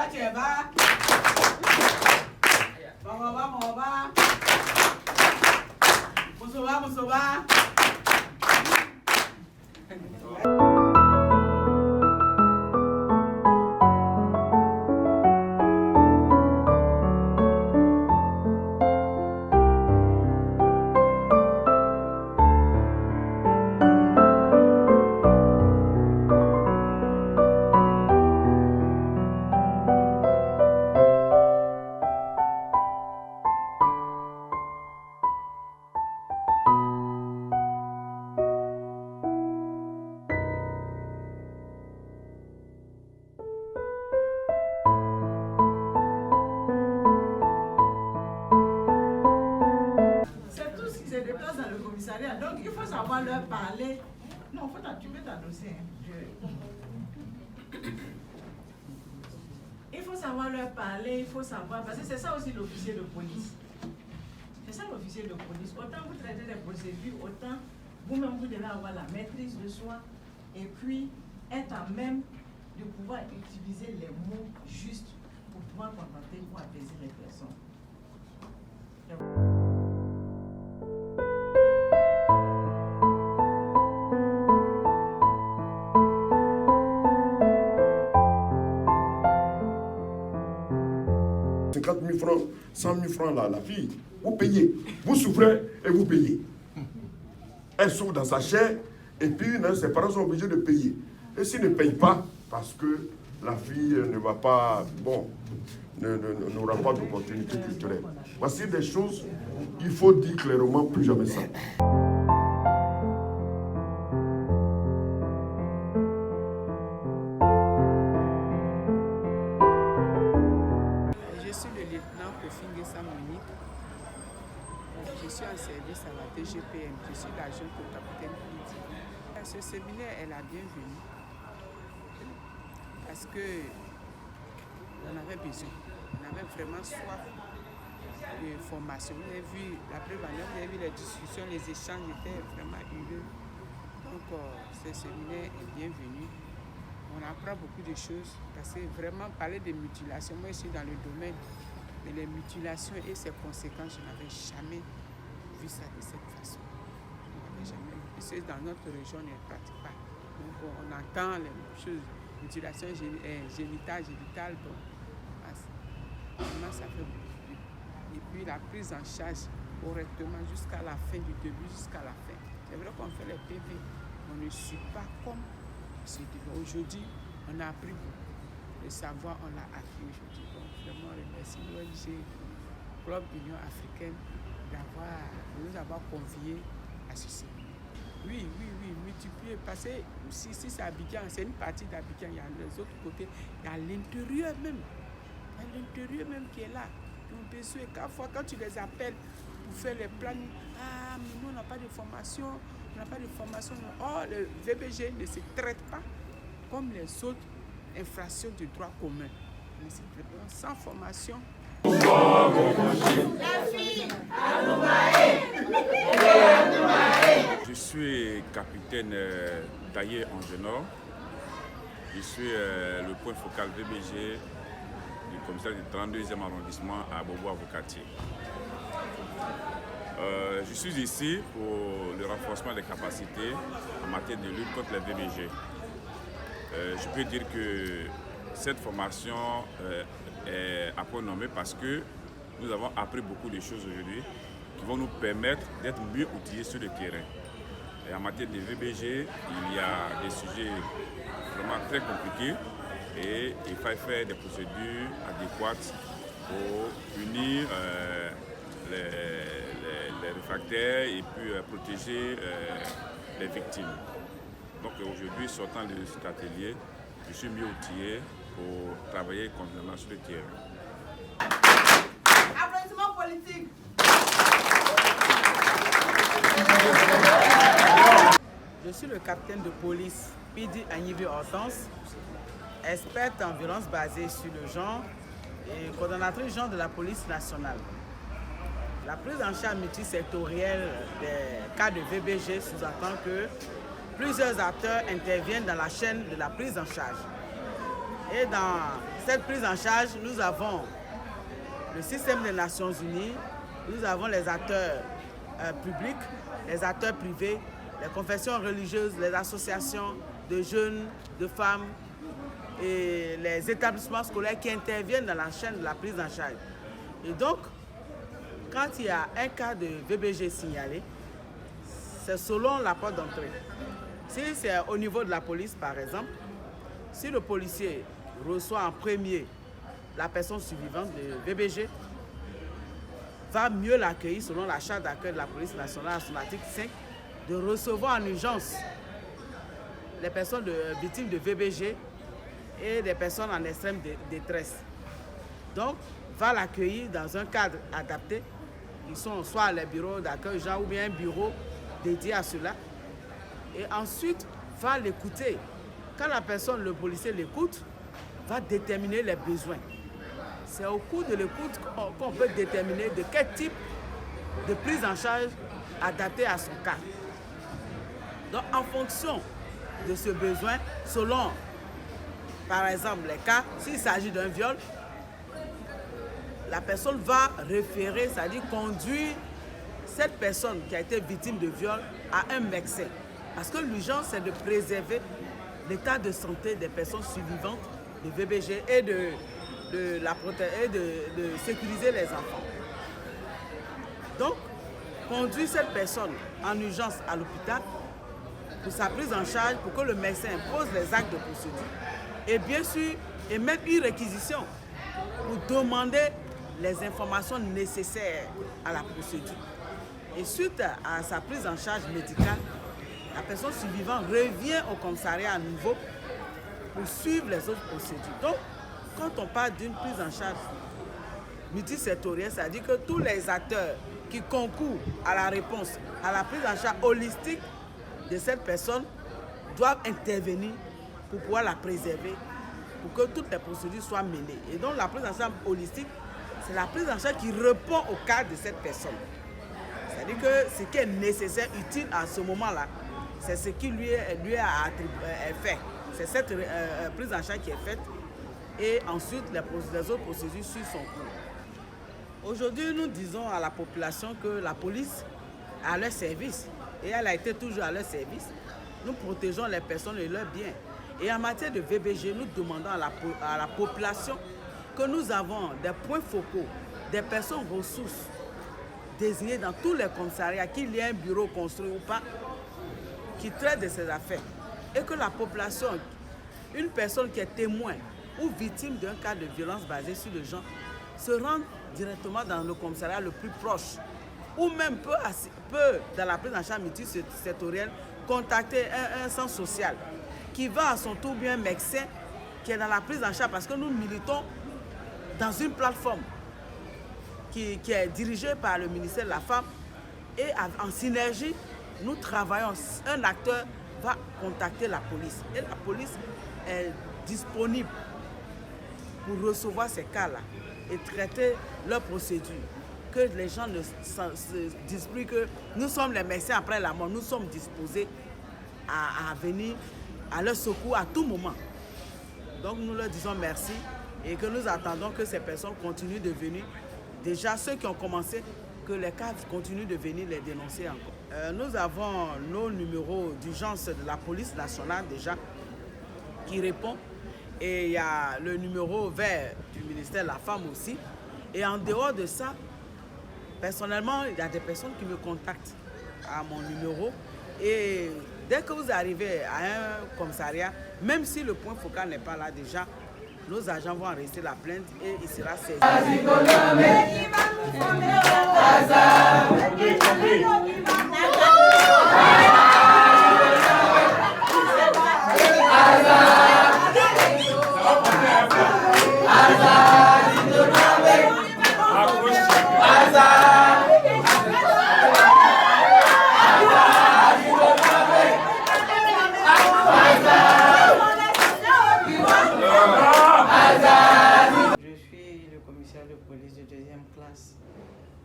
Cheba. Moba. Musoba. Donc il faut savoir leur parler. Non, tu peux t'adosser. Il faut savoir leur parler, il faut savoir, parce que c'est ça aussi l'officier de police. C'est ça l'officier de police. Autant vous traitez des procédures, autant vous-même vous devez avoir la maîtrise de soi et puis être à même de pouvoir utiliser les mots justes pour pouvoir contenter, pour apaiser les personnes. Francs, 100 000 francs la fille, vous payez, vous souffrez et vous payez. Elle souffre dans sa chair et puis ses parents sont obligés de payer. Et s'ils ne payent pas, parce que la fille ne va pas, n'aura pas d'opportunité culturelle. Voici des choses, il faut dire clairement, plus jamais ça. Je suis en service à la DGPM, je suis l'agent au capitaine Pidi. Ce séminaire est la bienvenue parce qu'on avait besoin, on avait vraiment soif de formation. Vous avez vu la prévalence, vous avez vu les discussions, les échanges étaient vraiment heureux. Donc ce séminaire est bienvenu. On apprend beaucoup de choses parce que vraiment parler de mutilation, moi je suis dans le domaine. Mais les mutilations et ses conséquences, je n'avais jamais vu ça de cette façon. Je n'avais jamais vu. Parce que dans notre région, on ne pratique pas. Donc on entend les choses, mutilation génitale. Bon, vraiment ça fait beaucoup. Et puis la prise en charge correctement jusqu'à la fin, du début jusqu'à la fin. C'est vrai qu'on fait les PV, on ne suit pas comme c'est aujourd'hui, on a appris beaucoup. Le savoir, on l'a acquis aujourd'hui. Donc, vraiment, je remercie l'ONG Club Union Africaine de nous avoir conviés à ce séminaire. Oui, multiplier. Parce que si c'est Abidjan, c'est une partie d'Abidjan, il y a les autres côtés, il y a l'intérieur même. Il y a l'intérieur même qui est là. Donc, besoin, quand tu les appelles pour faire les plans, mais nous, on n'a pas de formation, Oh, le VBG ne se traite pas comme les autres infractions de droit commun. Mais c'est sans formation. Je suis capitaine Taillé Angenor. Je suis le point focal VBG du commissariat du 32e arrondissement à Bobo-Avocatier. Je suis ici pour le renforcement des capacités en matière de lutte contre les VBG. Je peux dire que cette formation est à point nommé parce que nous avons appris beaucoup de choses aujourd'hui qui vont nous permettre d'être mieux outillés sur le terrain. Et en matière de VBG, il y a des sujets vraiment très compliqués et il faut faire des procédures adéquates pour punir les réfractaires et puis protéger les victimes. Donc aujourd'hui, sortant de cet atelier, je suis mieux outillé pour travailler concrètement sur le terrain. Applaudissements politiques. Je suis le capitaine de police Pidi Agnivi Hortense, experte en violence basée sur le genre et coordonnatrice genre de la police nationale. La prise en charge multisectorielle des cas de VBG sous-entend que plusieurs acteurs interviennent dans la chaîne de la prise en charge. Et dans cette prise en charge, nous avons le système des Nations Unies, nous avons les acteurs publics, les acteurs privés, les confessions religieuses, les associations de jeunes, de femmes et les établissements scolaires qui interviennent dans la chaîne de la prise en charge. Et donc, quand il y a un cas de VBG signalé, c'est selon la porte d'entrée. Si c'est au niveau de la police, par exemple, si le policier reçoit en premier la personne survivante de VBG, va mieux l'accueillir selon la charte d'accueil de la police nationale à son article 5, de recevoir en urgence les personnes victimes de VBG et des personnes en extrême détresse. Donc, va l'accueillir dans un cadre adapté. Ils sont soit les bureaux d'accueil, ou bien un bureau dédié à cela. Et ensuite, va l'écouter. Quand la personne, le policier l'écoute, va déterminer les besoins. C'est au cours de l'écoute qu'on peut déterminer de quel type de prise en charge adaptée à son cas. Donc, en fonction de ce besoin, selon, par exemple, les cas, s'il s'agit d'un viol, la personne va référer, c'est-à-dire conduire cette personne qui a été victime de viol à un médecin. Parce que l'urgence, c'est de préserver l'état de santé des personnes survivantes de VBG et de sécuriser les enfants. Donc, conduire cette personne en urgence à l'hôpital pour sa prise en charge, pour que le médecin pose les actes de procédure et bien sûr émettre une réquisition pour demander les informations nécessaires à la procédure. Et suite à sa prise en charge médicale, la personne survivante revient au commissariat à nouveau pour suivre les autres procédures. Donc, quand on parle d'une prise en charge multisectorielle, c'est-à-dire que tous les acteurs qui concourent à la réponse, à la prise en charge holistique de cette personne doivent intervenir pour pouvoir la préserver, pour que toutes les procédures soient menées. Et donc, la prise en charge holistique, c'est la prise en charge qui répond au cas de cette personne. C'est-à-dire que ce qui est nécessaire, utile à ce moment-là, c'est ce qui lui est fait. C'est cette prise en charge qui est faite et ensuite les autres procédures suivent son cours. Aujourd'hui, nous disons à la population que la police est à leur service et elle a été toujours à leur service. Nous protégeons les personnes et leurs biens. Et en matière de VBG, nous demandons à la population que nous avons des points focaux, des personnes ressources désignées dans tous les commissariats, qu'il y ait un bureau construit ou pas, qui traite de ces affaires. Et que la population, une personne qui est témoin ou victime d'un cas de violence basée sur le genre, se rende directement dans le commissariat le plus proche. Ou même peut dans la prise en charge multisectorielle, contacter un centre social qui va à son tour bien un médecin qui est dans la prise en charge parce que nous militons dans une plateforme qui est dirigée par le ministère de la Femme et en synergie, nous travaillons. Un acteur va contacter la police et la police est disponible pour recevoir ces cas-là et traiter leurs procédures. Que les gens ne se disent plus que nous sommes les médecins après la mort, nous sommes disposés à venir à leur secours à tout moment. Donc nous leur disons merci et que nous attendons que ces personnes continuent de venir. Déjà ceux qui ont commencé, que les cas continuent de venir les dénoncer encore. Nous avons nos numéros d'urgence de la police nationale déjà qui répond. Et il y a le numéro vert du ministère de la Femme aussi. Et en dehors de ça, personnellement, il y a des personnes qui me contactent à mon numéro. Et dès que vous arrivez à un commissariat, même si le point focal n'est pas là déjà, nos agents vont enregistrer la plainte et il sera saisi.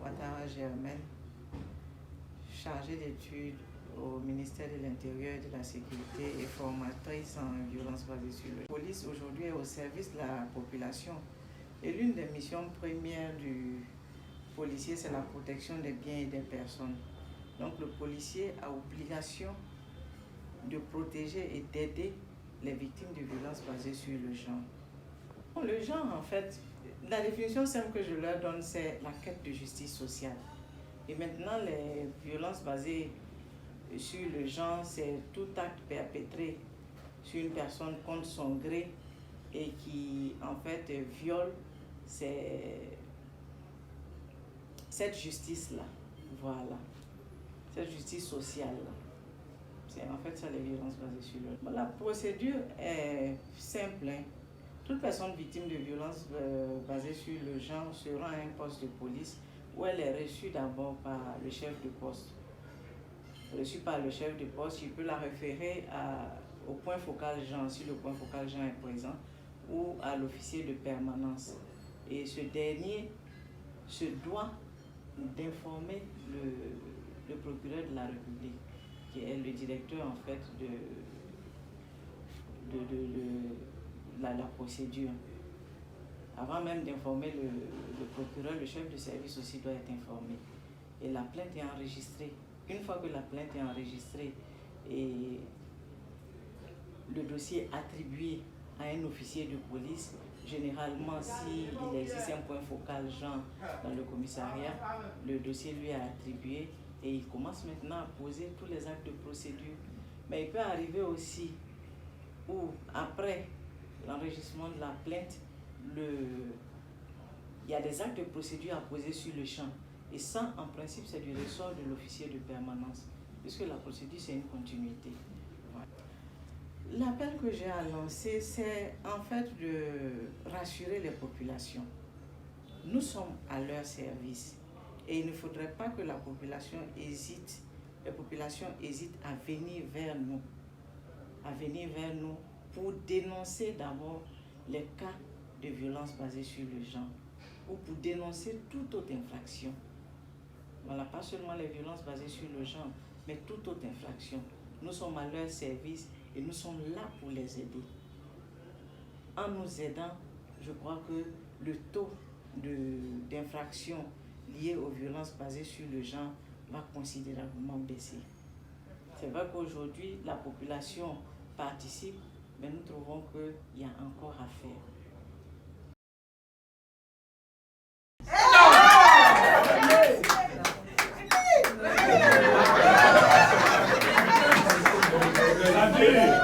Ouattara Germaine, chargée d'études au ministère de l'Intérieur et de la Sécurité et formatrice en violence basée sur le. La police aujourd'hui est au service de la population. Et l'une des missions premières du policier, c'est la protection des biens et des personnes. Donc le policier a obligation de protéger et d'aider les victimes de violences basées sur le genre. Le genre, en fait, la définition simple que je leur donne, c'est la quête de justice sociale. Et maintenant, les violences basées sur le genre, c'est tout acte perpétré sur une personne contre son gré et qui, en fait, viole cette justice-là. Voilà. Cette justice sociale-là. C'est en fait ça, les violences basées sur le genre. La procédure est simple. Hein. Toute personne victime de violences basées sur le genre se rend à un poste de police où elle est reçue d'abord par le chef de poste. Reçue par le chef de poste, il peut la référer au point focal genre, si le point focal genre est présent, ou à l'officier de permanence. Et ce dernier se doit d'informer le procureur de la République, qui est le directeur en fait de la procédure. Avant même d'informer le procureur, le chef de service aussi doit être informé. Et la plainte est enregistrée. Une fois que la plainte est enregistrée et le dossier attribué à un officier de police, généralement s'il existe un point focal genre dans le commissariat, le dossier lui est attribué et il commence maintenant à poser tous les actes de procédure. Mais il peut arriver aussi où après l'enregistrement de la plainte, il y a des actes de procédure à poser sur le champ. Et ça, en principe, c'est du ressort de l'officier de permanence, puisque la procédure, c'est une continuité. Voilà. L'appel que j'ai à lancer, c'est en fait de rassurer les populations. Nous sommes à leur service et il ne faudrait pas que la population hésite, à venir vers nous, pour dénoncer d'abord les cas de violence basée sur le genre ou pour dénoncer toute autre infraction. Voilà, pas seulement les violences basées sur le genre, mais toute autre infraction. Nous sommes à leur service et nous sommes là pour les aider. En nous aidant, je crois que le taux d'infraction lié aux violences basées sur le genre va considérablement baisser. C'est vrai qu'aujourd'hui, la population participe, mais nous trouvons qu'il y a encore à faire. Allez!